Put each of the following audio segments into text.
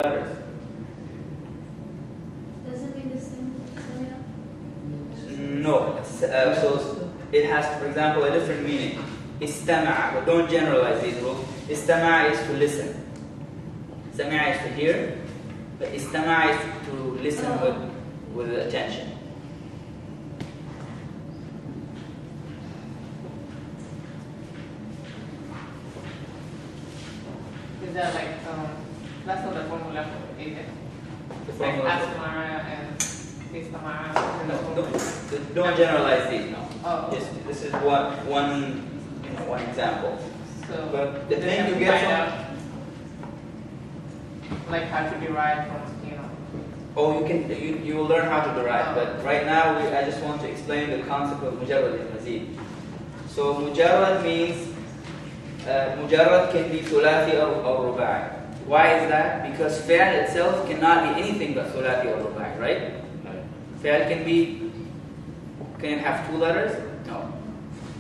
letters. Does it mean the same? No. So it has, for example, a different meaning. Istama'a, but don't generalize these rules. Istama'a is to listen. Sami'a is to hear, but istama'a is to listen with attention. Is that like, that's not the formula for it? The Like formula. astamara and istamara? No, don't generalize these. No. Oh. This is one example. So, But the you thing have you to get find from out, like how to derive from, you will learn how to derive, but right now I just want to explain the concept of mujarrad al-mazid. So mujarrad means mujarrad can be thulathi or rubai. Why is that? Because fi'l itself cannot be anything but thulathi or rubai, right? Fi'l can it have 2 letters? No.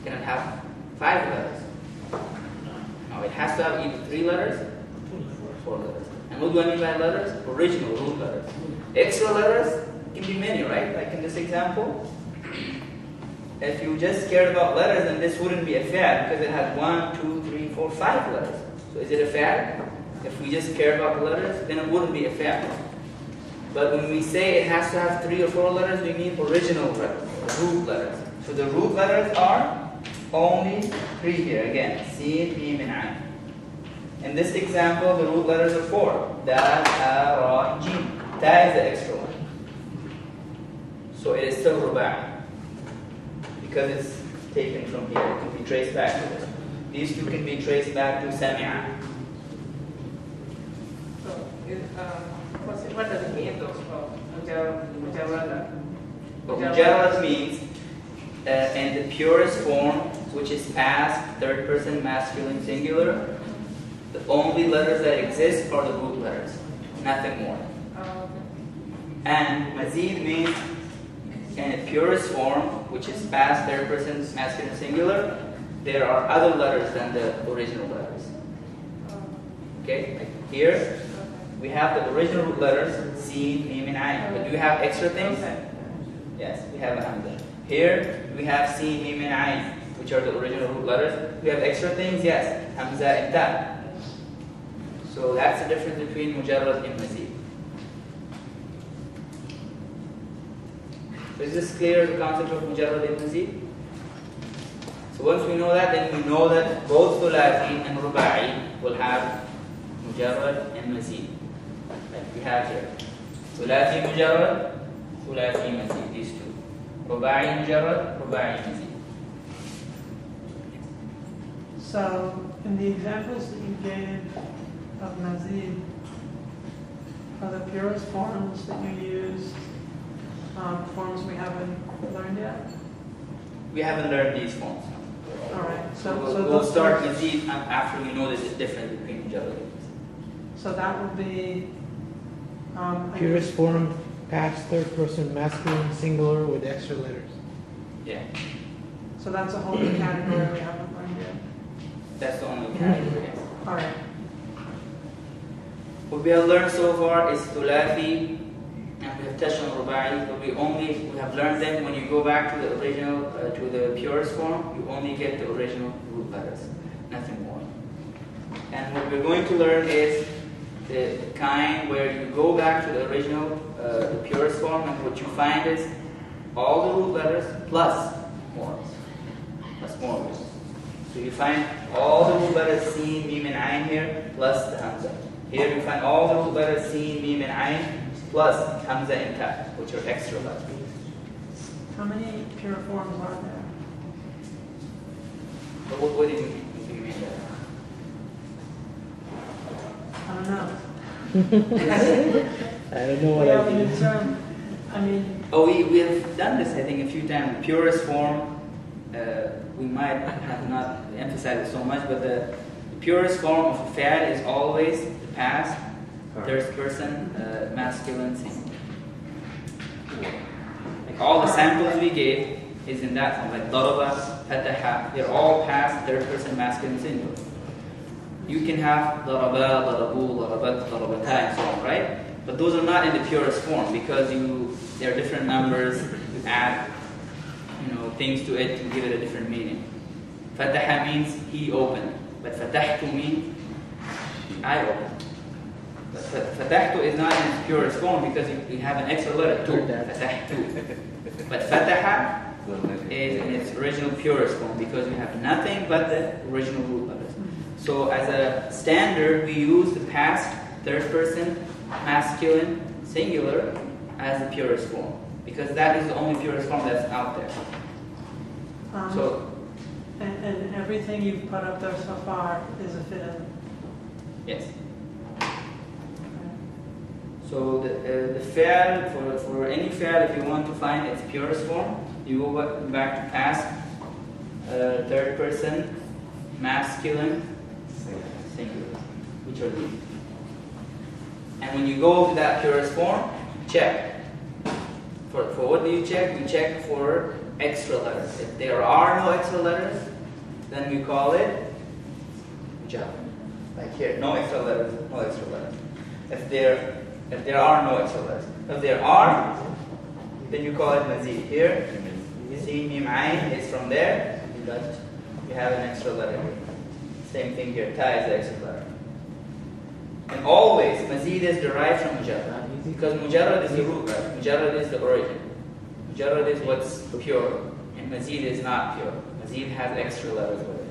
Can it have 5 letters? No, it has to have either 3 letters or 4 letters. And what do I mean by letters? Original root letters. Extra letters can be many, right? Like in this example. If you just cared about letters, then this wouldn't be a fi'l because it has 1, 2, 3, 4, 5 letters. So is it a fi'l? If we just care about the letters, then it wouldn't be a fi'l. But when we say it has to have 3 or 4 letters, we mean original letters, root letters. So the root letters are only 3 here. Again, Sin, Mim, and Ain. In this example, the root letters are 4. Dal, Ha, Ra, Jim. Ta is the extra one. So it is still rubai. Because it's taken from here. It can be traced back to this. These two can be traced back to Sami'a. So, what does it mean though? Mujarrad? Mujarrad means in the purest form, which is past, third person, masculine, singular, the only letters that exist are the root letters, nothing more. And mazid means in the purest form, which is past, third person, masculine, singular, there are other letters than the original letters. Okay, like here we have the original root letters, Sin, Mim, and Ain. But do you have extra things? Yes, we have Hamza. Here we have Sin, Mim, and Ain, which are the original root letters. We have extra things, yes, Hamza and Ta. So that's the difference between mujarrad and mazid. So is this clear, the concept of mujarrad and mazid? So once we know that, then we know that both thulathi and rubai will have mujarrad and mazid. Like we have here. Thulathi mujarrad, thulathi mazid, these two. Rubai mujarrad, rubai mazid. So, in the examples that you gave of mazid, are the purest forms that you use forms we haven't learned yet? We haven't learned these forms. All right. So We'll start mazid after we know there's a difference between mujarrad and mazid. So that would be Purest form, past, third person, masculine, singular with extra letters. Yeah, So that's a whole new category we haven't learned yet. that's the only category. All right. What we have learned so far is thulathi, and we have touched on rubai, but we have learned them when you go back to the original, to the purest form, you only get the original root letters, nothing more. And what we're going to learn is the kind where you go back to the original, the purest form, and what you find is all the root letters plus more. So you find all the root letters Sin, Mim, and Ain here, plus the Hamza. Here you find all the root letters Sin, Mim, and Ain, plus Hamza and Ta, which are extra letters. How many pure forms are there? But what do you mean by I don't know. I don't know what Yeah, I but mean. it's, I mean, Oh, we have done this, I think, a few times. The purest form, we might have not emphasized it so much, but the purest form of a fi'l is always the past, third person, masculine, singular. Like all the samples we gave is in that form, like daraba, fataha, they're all past, third person, masculine, singular. You can have ضربا, ضربوا, ضربت, ضربتا, and so on, right? But those are not in the purest form because there are different numbers. You add, things to it to give it a different meaning. فتح means he opened, but فتحت means I opened. But فتحت is not in its purest form because you have an extra letter, tu, فتحت. But فتح is in its original purest form because you have nothing but the original root letters. So as a standard, we use the past third person masculine singular as the purest form because that is the only purest form that's out there. And everything you've put up there so far is a fi'l. Yes. So the fi'l, for any fi'l, if you want to find its purest form, you go back to past third person masculine singular, which are these. And when you go to that purest form, check. For what do you check? You check for extra letters. If there are no extra letters, then we call it mujarrad. Like here, no extra letters, no extra letters. If there are no extra letters. If there are, then you call it mazid. Here, you see mim ayn is from there, you have an extra letter. Same thing here, ta is the extra letter. And always, mazid is derived from mujarrad. Because mujarrad is the root, right? Mujarrad is the origin. Mujarrad is what's pure. And mazid is not pure. Mazid has extra letters with it.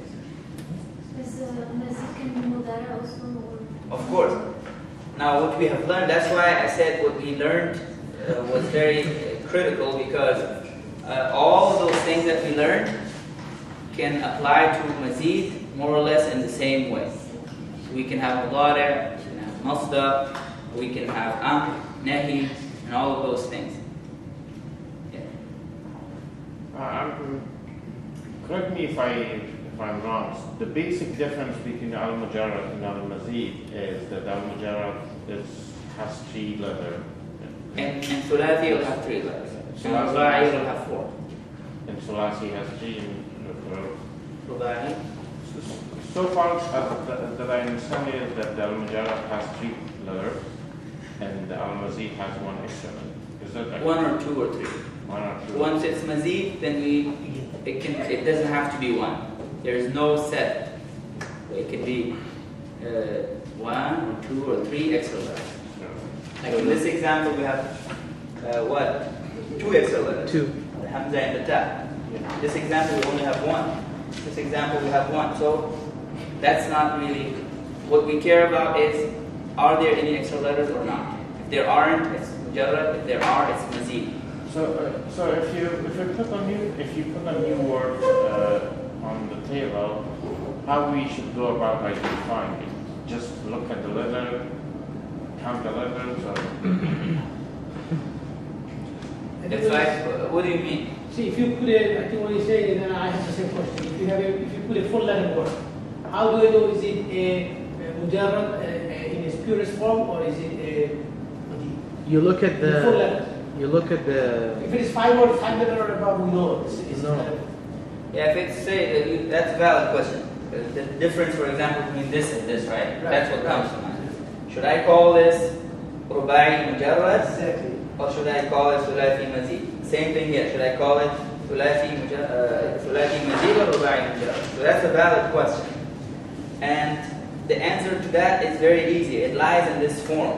Is mazid can be mudara also? Or? Of course. Now what we have learned, that's why I said what we learned was very critical because all of those things that we learned can apply to mazid more or less in the same way. We can have mudari, we can have masdar, we can have amr, nahi, and all of those things. Yeah. Correct me if I'm wrong. The basic difference between al-mujarrad and al-mazid is that al-mujarrad has 3 letters. And thulathi will have 3 letters. And rubai will have 4. And sulasi has 3 in Rubai. So far, that I understand is that the al-mujarrad has 3 letters and the al-mazid has 1 extra letter. Is that right? 1 or 2 or 3. 1 or 2. Once it's mazid, then it doesn't have to be 1. There is no set. It could be 1 or 2 or 3 extra letters. Like in this example, we have what? 2 extra letters. 2. The hamza and the ta. This example, we only have 1. This example, we have 1. So that's not really what we care about. Is are there any extra letters or not? If there aren't, it's mujarrad. If there are, it's mazid. So if you put a new word on the table, how we should go about identifying it? Just look at the letter, count the letters, or It's like, what do you mean? See, if you put I think what you're saying is, and I have the same question. If you put a full letter word, how do I know is it a mujarrad in its purest form or is it a You look at full the. letter? You look at the. If it is 5 words, 5 letters or above, we know it's No. Yeah, if it's say that's a valid question. The difference, for example, between this and this, right? That's what comes to mind. Should I call this rubai mujarrad? Exactly. Or should I call it thulathi mazid? Same thing here. Should I call it thulathi mazid or rubai mujarrad? So that's a valid question. And the answer to that is very easy. It lies in this form.